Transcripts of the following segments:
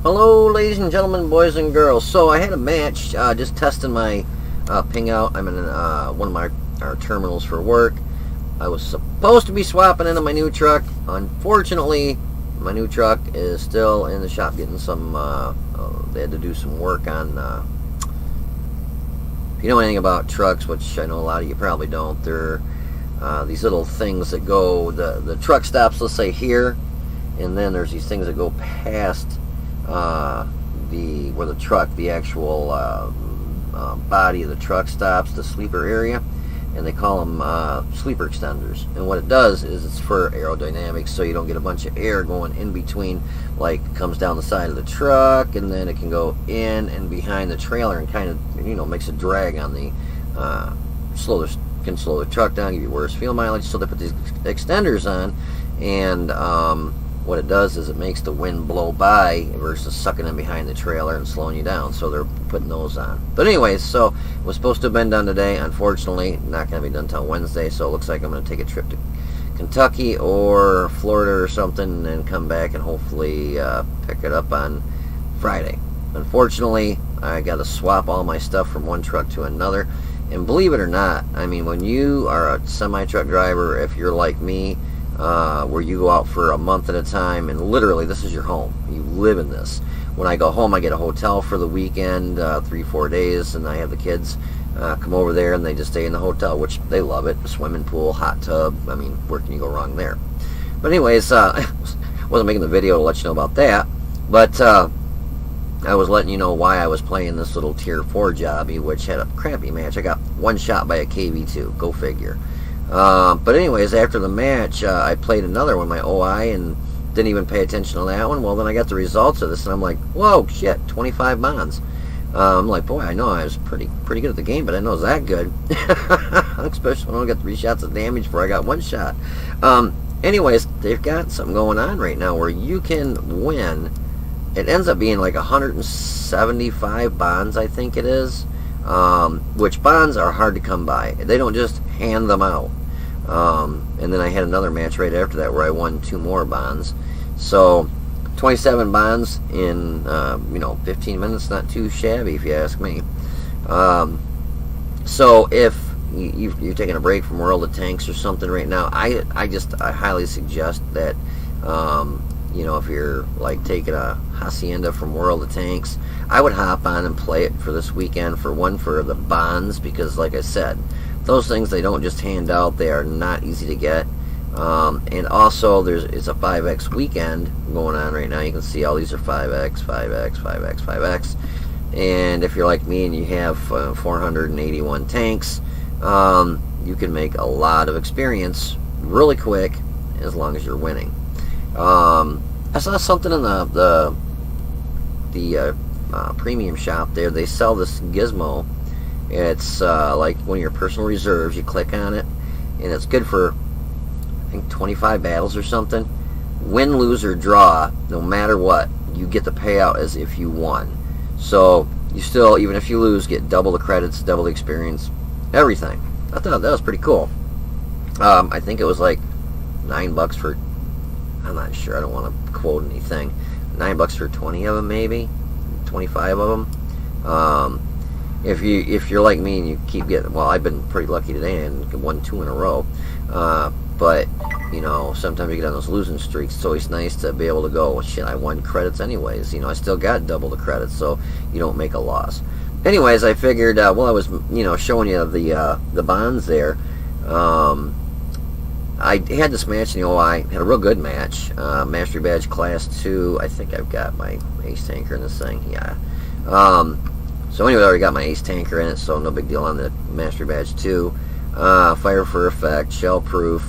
Hello, ladies and gentlemen, boys and girls. So I had a match, just testing my ping out. I'm in one of our terminals for work. I was supposed to be swapping into my new truck. Unfortunately, my new truck is still in the shop getting some, they had to do some work on, if you know anything about trucks, which I know a lot of you probably don't, they're these little things that go, the truck stops, let's say here, and then there's these things that go past where the truck, the actual body of the truck stops, the sleeper area, and they call them sleeper extenders. And what it does is it's for aerodynamics, so you don't get a bunch of air going in between, like comes down the side of the truck, and then it can go in and behind the trailer and kind of, you know, makes a drag on the can slow the truck down, give you worse fuel mileage. So they put these extenders on, and what it does is it makes the wind blow by versus sucking in behind the trailer and slowing you down. So they're putting those on. But anyways, so it was supposed to have been done today. Unfortunately, not going to be done until Wednesday. So it looks like I'm going to take a trip to Kentucky or Florida or something and come back and hopefully pick it up on Friday. Unfortunately, I got to swap all my stuff from one truck to another. And believe it or not, I mean, when you are a semi-truck driver, if you're like me, where you go out for a month at a time, and literally this is your home. You live in this. When I go home, I get a hotel for the weekend, 3-4 days, and I have the kids come over there, and they just stay in the hotel, which they love it. Swimming pool, hot tub. I mean, where can you go wrong there? But anyways, I wasn't making the video to let you know about that, but I was letting you know why I was playing this little Tier 4 jobby, which had a crappy match. I got one shot by a KV2. Go figure. But anyways, after the match, I played another one, my OI, and didn't even pay attention to that one. Well, then I got the results of this, and I'm like, whoa, shit, 25 bonds. I'm like, boy, I know I was pretty good at the game, but I know it was that good. Especially when I got 3 shots of damage before I got 1 shot. Anyways, they've got something going on right now where you can win. It ends up being like 175 bonds, I think it is. Which bonds are hard to come by. They don't just hand them out. And then I had another match right after that where I won 2 more bonds. So 27 bonds in 15 minutes, not too shabby if you ask me. So if you're taking a break from World of Tanks or something right now, I highly suggest that if you're like taking a Hacienda from World of Tanks, I would hop on and play it for this weekend for the bonds, because like I said, those things they don't just hand out. They are not easy to get. And also it's a 5X weekend going on right now. You can see all these are 5X, 5X, 5X, 5X. And if you're like me and you have 481 tanks, you can make a lot of experience really quick as long as you're winning. I saw something in the premium shop there. They sell this gizmo. It's like one of your personal reserves. You click on it, and it's good for, I think, 25 battles or something. Win, lose, or draw, no matter what, you get the payout as if you won. So you still, even if you lose, get double the credits, double the experience, everything. I thought that was pretty cool. I think it was like $9 for, I'm not sure, I don't want to quote anything, $9 for 20 of them, maybe 25 of them. If you're like me and you keep getting, well, I've been pretty lucky today and won 2 in a row, but sometimes you get on those losing streaks. It's always nice to be able to go, well, shit, I won credits anyways. I still got double the credits, so you don't make a loss. Anyways, I figured, I was showing you the bonds there. I had this match in the OI, had a real good match, Mastery Badge Class 2, I think I've got my Ace Tanker in this thing, yeah. So anyway, I already got my Ace Tanker in it, so no big deal on the Mastery Badge 2. Fire for Effect, Shell Proof,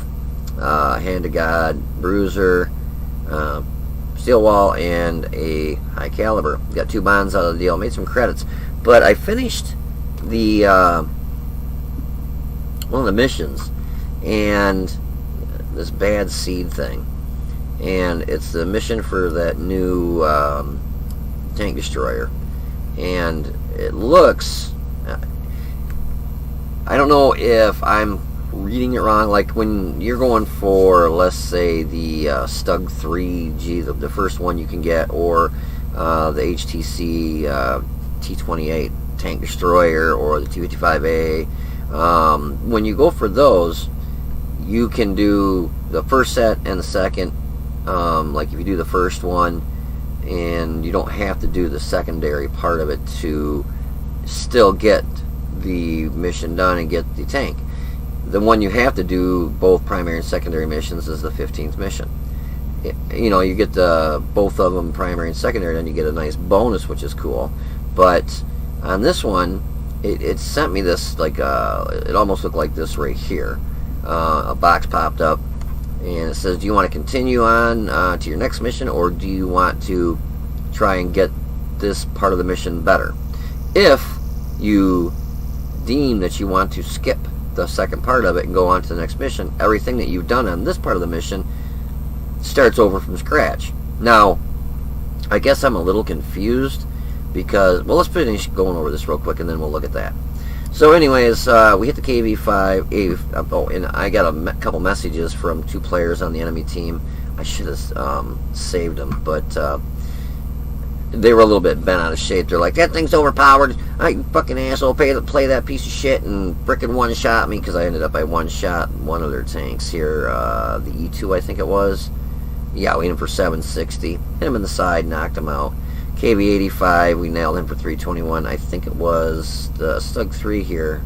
Hand of God, Bruiser, Steel Wall, and a High Caliber. Got 2 bonds out of the deal, made some credits. But I finished the one of the missions, and this bad seed thing, and it's the mission for that new tank destroyer, and it looks, I don't know if I'm reading it wrong, like when you're going for, let's say, the Stug 3G, the first one you can get, or the HTC T-28 tank destroyer or the T-55A. When you go for those, you can do the first set and the second. Like if you do the first one, and you don't have to do the secondary part of it to still get the mission done and get the tank. The one you have to do both primary and secondary missions is the 15th mission. You know, you get both of them, primary and secondary, and you get a nice bonus, which is cool. But on this one, it sent me this, like, it almost looked like this right here. A box popped up, and it says, do you want to continue on to your next mission, or do you want to try and get this part of the mission better? If you deem that you want to skip the second part of it and go on to the next mission, everything that you've done on this part of the mission starts over from scratch. Now, I guess I'm a little confused because, well, let's finish going over this real quick and then we'll look at that. So anyways, we hit the KV-5, and I got a couple messages from 2 players on the enemy team. I should have saved them, but they were a little bit bent out of shape. They're like, that thing's overpowered. You fucking asshole, play that piece of shit, and frickin' one-shot me, because I ended up, I one-shot one of their tanks here, the E2, I think it was. Yeah, we hit him for 760. Hit him in the side, knocked him out. KV-85, we nailed him for 321. I think it was the Stug 3 here,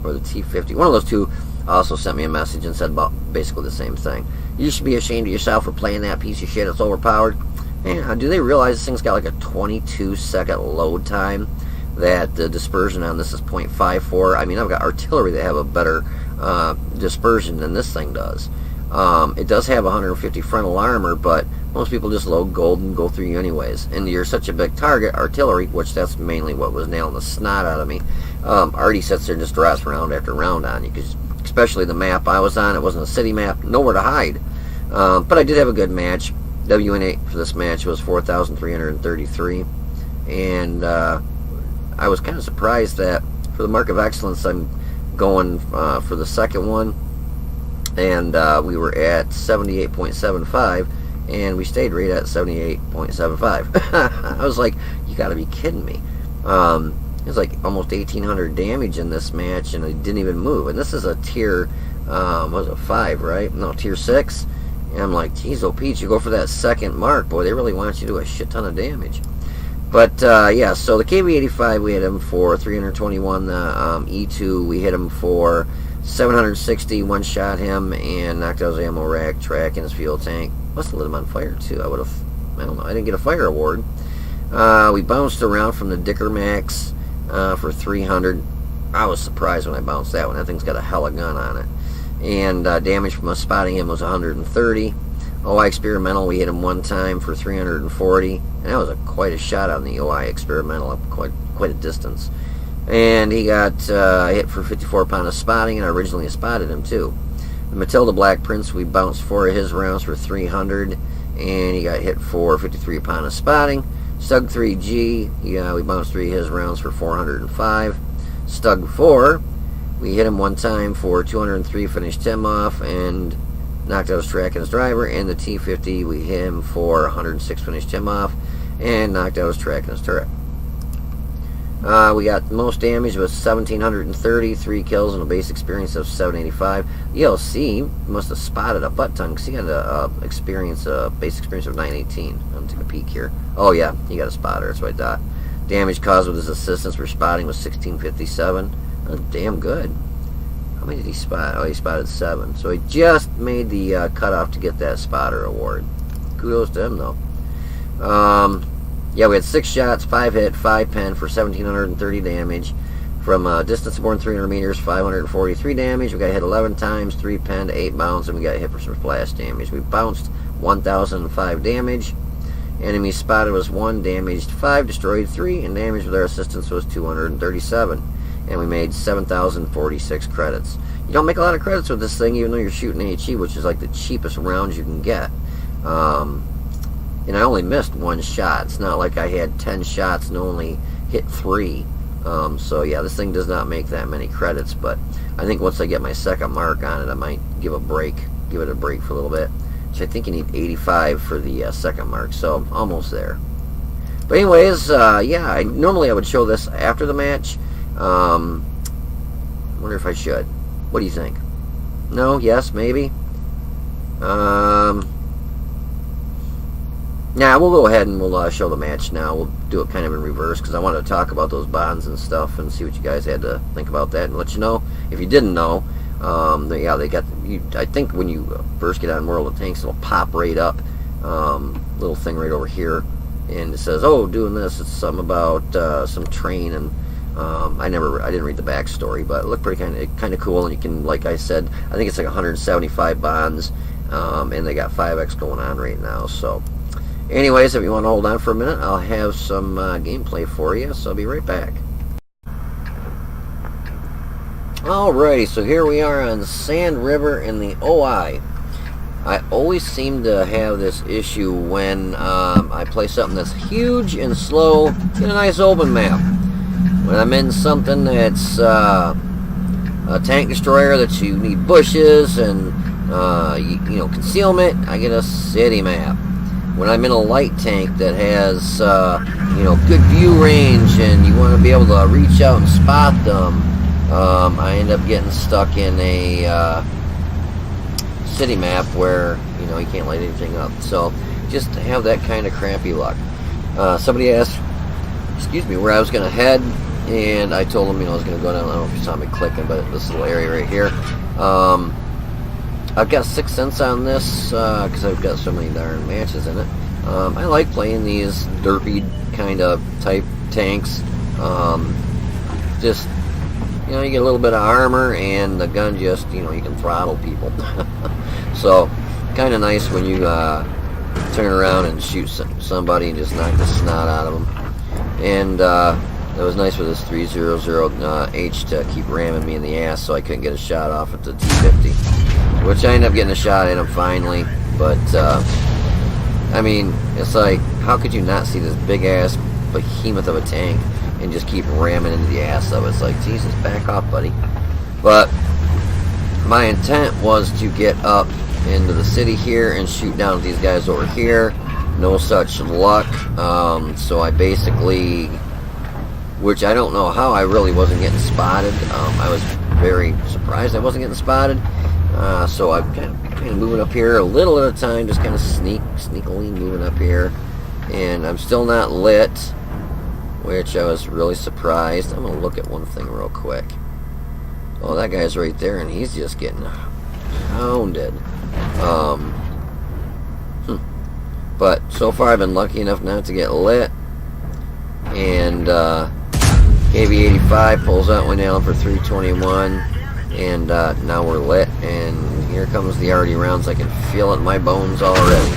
or the T-50. One of those two also sent me a message and said about basically the same thing. You should be ashamed of yourself for playing that piece of shit. It's overpowered. And do they realize this thing's got like a 22-second load time? That the dispersion on this is 0.54. I mean, I've got artillery that have a better dispersion than this thing does. It does have 150 frontal armor, but most people just load gold and go through you anyways. And you're such a big target, artillery, which that's mainly what was nailing the snot out of me, already sits there and just drops round after round on you. Because especially the map I was on, it wasn't a city map, nowhere to hide. But I did have a good match. WN8 for this match was 4,333. And I was kind of surprised that for the Mark of Excellence, I'm going for the second one. And we were at 78.75, and we stayed right at 78.75. I was like, you gotta be kidding me. It was like almost 1,800 damage in this match, and I didn't even move. And this is a tier, what was it, 5, right? No, tier 6. And I'm like, geez, oh Pete, you go for that second mark, boy, they really want you to do a shit ton of damage. But, yeah, so the KV-85, we hit him for 321. The E2, we hit him for 760, one-shot him, and knocked out his ammo rack, track, and his fuel tank. Must have lit him on fire, too. I don't know, I didn't get a fire award. We bounced around from the Dicker Max for 300. I was surprised when I bounced that one. That thing's got a hella gun on it. And damage from us spotting him was 130. OI Experimental, we hit him one time for 340. And that was quite a shot on the OI Experimental, up quite a distance. And he got hit for 54 pounds of spotting, and I originally spotted him too. The Matilda Black Prince, we bounced 4 of his rounds for 300, and he got hit for 53 pounds of spotting. Stug 3G, we bounced 3 of his rounds for 405. Stug 4, we hit him one time for 203, finished him off, and knocked out his track and his driver. And the T-50, we hit him for 106, finished him off, and knocked out his track and his turret. We got most damage was 1,730, 3 kills, and a base experience of 785. ELC must have spotted a butt ton because he got a base experience of 918. I'm taking a peek here. Oh yeah, he got a spotter. That's what I thought. Damage caused with his assistance for spotting was 1,657. That's damn good. How many did he spot? Oh, he spotted 7. So he just made the cutoff to get that spotter award. Kudos to him though. Yeah, we had 6 shots, 5 hit, 5 pen for 1,730 damage. From distance of more than 300 meters, 543 damage. We got hit 11 times, 3 pen to 8 bounce, and we got hit for some splash damage. We bounced 1,005 damage. Enemy spotted was 1, damaged 5, destroyed 3, and damage with our assistance was 237. And we made 7,046 credits. You don't make a lot of credits with this thing, even though you're shooting HE, which is like the cheapest rounds you can get. And I only missed 1 shot. It's not like I had 10 shots and only hit 3. So yeah, this thing does not make that many credits, but I think once I get my second mark on it, I might give it a break for a little bit. which I think you need 85 for the second mark, so almost there. But anyways, yeah, normally I would show this after the match. Wonder if I should. What do you think? No? Yes? Maybe? Nah, we'll go ahead and we'll show the match now. We'll do it kind of in reverse because I wanted to talk about those bonds and stuff and see what you guys had to think about that and let you know. If you didn't know, yeah, they got. I think when you first get on World of Tanks, it'll pop right up. Little thing right over here, and it says, "Oh, doing this." It's something about some train, and I didn't read the backstory, but it looked pretty kind of cool. And you can, like I said, I think it's like 175 bonds, and they got 5x going on right now. So, anyways, if you want to hold on for a minute, I'll have some gameplay for you. So I'll be right back. Alrighty, so here we are on Sand River in the OI. I always seem to have this issue when I play something that's huge and slow in a nice open map. When I'm in something that's a tank destroyer that you need bushes and you know, concealment, I get a city map. When I'm in a light tank that has you know, good view range and you want to be able to reach out and spot them, I end up getting stuck in a city map where, you know, you can't light anything up. So just to have that kind of crappy luck. Somebody asked, excuse me, where I was going to head, and I told them, you know, I was going to go down. I don't know if you saw me clicking, but this little area right here. I've got 6 cents on this because I've got so many darn matches in it. I like playing these derpy kind of type tanks. Just, you know, you get a little bit of armor, and the gun just, you know, you can throttle people. So, kind of nice when you turn around and shoot somebody and just knock the snot out of them. And it was nice with this 300H to keep ramming me in the ass so I couldn't get a shot off at the T50. Which I ended up getting a shot at him finally. But, I mean, it's like, how could you not see this big-ass behemoth of a tank and just keep ramming into the ass of it? It's like, Jesus, back off, buddy. But my intent was to get up into the city here and shoot down at these guys over here. No such luck. So I basically, which I don't know how I really wasn't getting spotted. I was very surprised I wasn't getting spotted. So I'm kind of moving up here a little at a time, just kind of sneakily moving up here. And I'm still not lit, which I was really surprised. I'm going to look at one thing real quick. Oh, that guy's right there, and he's just getting pounded. But so far I've been lucky enough not to get lit. And KV-85 pulls out one down for 321. And now we're lit. And here comes the arty rounds. I can feel it in my bones already.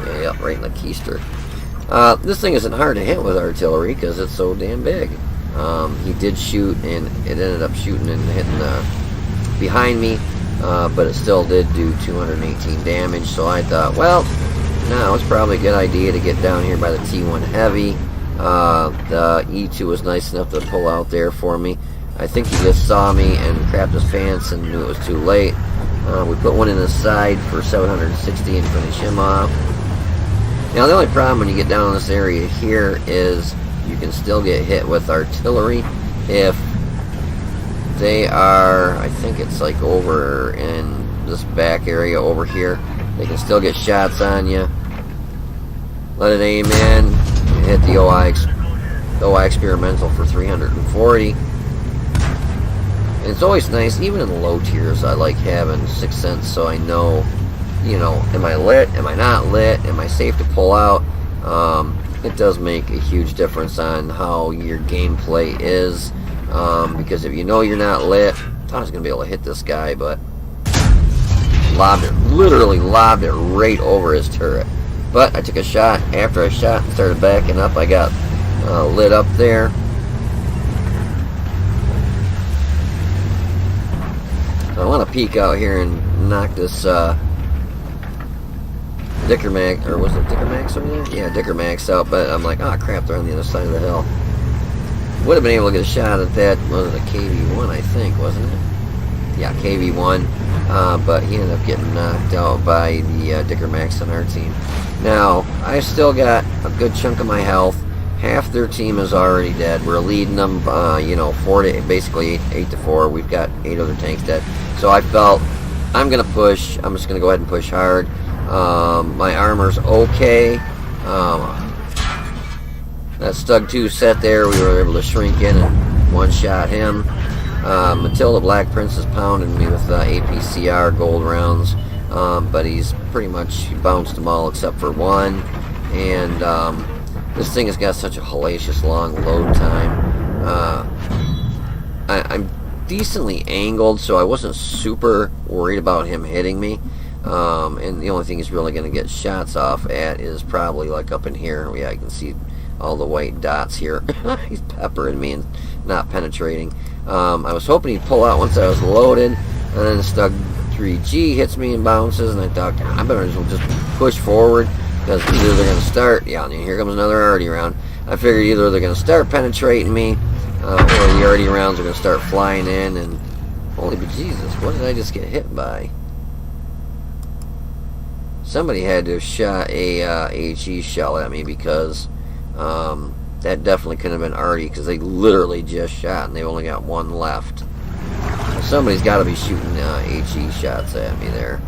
Yeah, yep, right in the keister. This thing isn't hard to hit with artillery because it's so damn big. He did shoot, and it ended up shooting and hitting behind me, but it still did do 218 damage. So I thought, well, now it's probably a good idea to get down here by the T1 Heavy. The E2 was nice enough to pull out there for me. I think he just saw me and crapped his pants and knew it was too late. We put one in the side for 760 and finish him off. Now the only problem when you get down in this area here is you can still get hit with artillery if they are, I think it's like over in this back area over here. They can still get shots on you. Let it aim in, hit the OI experimental for 340. And it's always nice, even in the low tiers, I like having 6 cents so I know, you know, am I lit, am I not lit, am I safe to pull out? It does make a huge difference on how your gameplay is, because if you know you're not lit, I thought I was going to be able to hit this guy, but literally lobbed it right over his turret. But I took a shot. After I shot and started backing up, I got lit up there. So I want to peek out here and knock this Dicker Max, or was it Dicker Max over there? Yeah, Dicker Max out, but I'm like, oh crap, they're on the other side of the hill. Would have been able to get a shot at that, was it a KV-1, I think, wasn't it? Yeah, KV-1. but he ended up getting knocked out by the Dicker Max on our team. Now, I still got a good chunk of my health. Half their team is already dead. We're leading them, basically 8-4. We've got 8 other tanks dead. So I felt, I'm going to push. I'm just going to go ahead and push hard. My armor's okay. That Stug 2 set there, we were able to shrink in and one-shot him. Matilda Black Prince is pounding me with APCR gold rounds, but he's pretty much bounced them all except for one. And this thing has got such a hellacious long load time. I'm decently angled, so I wasn't super worried about him hitting me. And the only thing he's really going to get shots off at is probably like up in here. Yeah, you can see all the white dots here. He's peppering me and not penetrating. I was hoping he'd pull out once I was loaded, and then Stug 3G hits me and bounces, and I thought, I better as well just push forward, because either they're going to start, yeah, here comes another arty round. I figured either they're going to start penetrating me, or the arty rounds are going to start flying in, and holy bejesus, what did I just get hit by? Somebody had to have shot a HE shell at me, because that definitely couldn't have been arty, because they literally just shot and they only got one left. So somebody's got to be shooting HE shots at me there.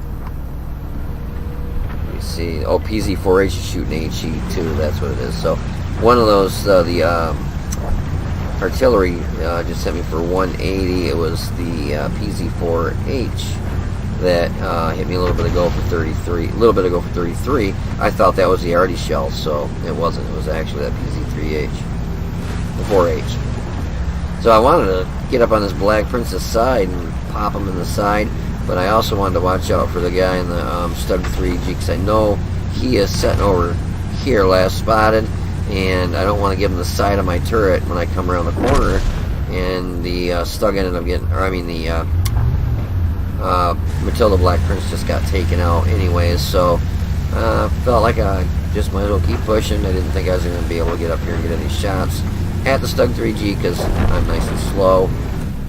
You see, oh, PZ4H is shooting HE too. That's what it is. So one of those, the artillery just sent me for 180. It was the PZ4H that hit me a little bit ago for 33. A little bit ago for 33. I thought that was the arty shell, so it wasn't. It was actually that PZ3H, the 4H. So I wanted to get up on this Black Prince's side and pop him in the side, but I also wanted to watch out for the guy in the Stug 3G, because I know he is setting over here last spotted, and I don't want to give him the side of my turret when I come around the corner. And the Stug ended up getting, or I mean the Matilda Black Prince just got taken out anyways, so felt like I just might as well keep pushing. I didn't think I was going to be able to get up here and get any shots at the Stug 3G because I'm nice and slow.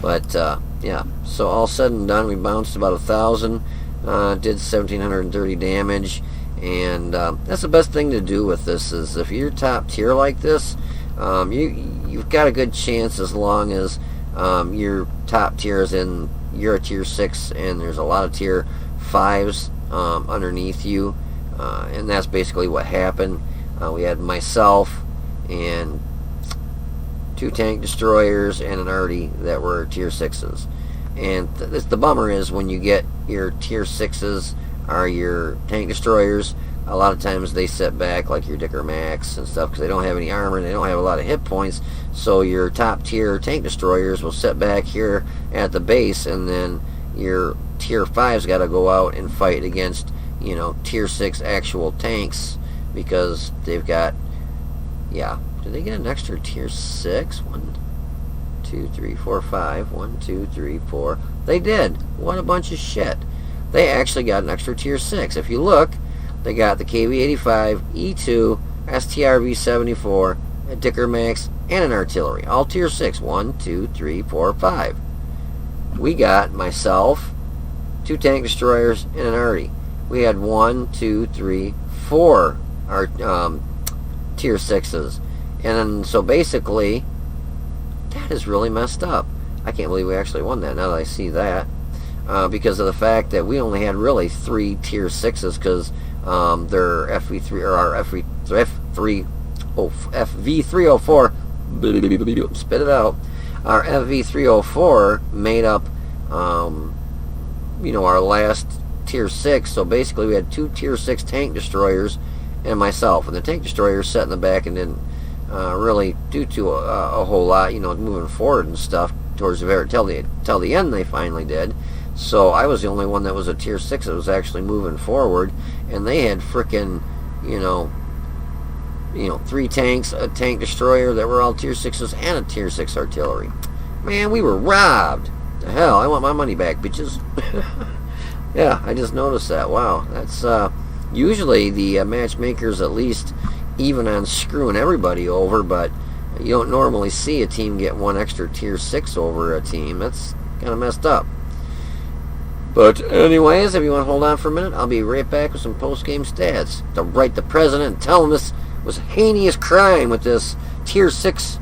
But yeah, so all said and done, we bounced about 1,000, did 1,730 damage, and that's the best thing to do with this is if you're top tier like this, you've got a good chance as long as your top tier is in, you're a tier 6 and there's a lot of tier 5s underneath you, and that's basically what happened. We had myself and 2 tank destroyers and an arty that were tier 6s, and the bummer is when you get your tier 6s are your tank destroyers, a lot of times they set back like your Dicker Max and stuff because they don't have any armor and they don't have a lot of hit points. So your top tier tank destroyers will set back here at the base, and then your tier 5's got to go out and fight against, you know, tier 6 actual tanks because they've got, yeah, did they get an extra tier 6? 1, 2, 3, 4, 5. 1, 2, 3, 4. They did. What a bunch of shit. They actually got an extra tier 6. If you look, they got the KV-85, E2, STRV-74, a Dicker Max, and an artillery. All tier 6. 1, 2, 3, 4, 5. We got myself, 2 tank destroyers, and an arty. We had 1, 2, 3, 4 our tier 6s. And then, so basically, that is really messed up. I can't believe we actually won that now that I see that. Because of the fact that we only had really 3 tier 6s because their FV3 or our FV304 spit it out. Our FV304 made up you know, our last tier 6. So basically we had 2 tier 6 tank destroyers and myself, and the tank destroyers sat in the back and didn't really do a whole lot, you know, moving forward and stuff towards the very till the end. They finally did. So I was the only one that was a tier 6 that was actually moving forward, and they had frickin', you know 3 tanks, a tank destroyer that were all tier 6s, and a tier 6 artillery. Man, we were robbed. The hell, I want my money back, bitches. Yeah, I just noticed that. Wow, that's usually the matchmakers at least even on screwing everybody over, but you don't normally see a team get 1 extra tier 6 over a team. That's kind of messed up. But anyways, if you want to hold on for a minute, I'll be right back with some post-game stats to write the president and tell him this was heinous crime with this Tier 6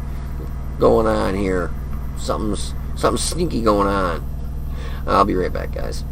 going on here. Something sneaky going on. I'll be right back, guys.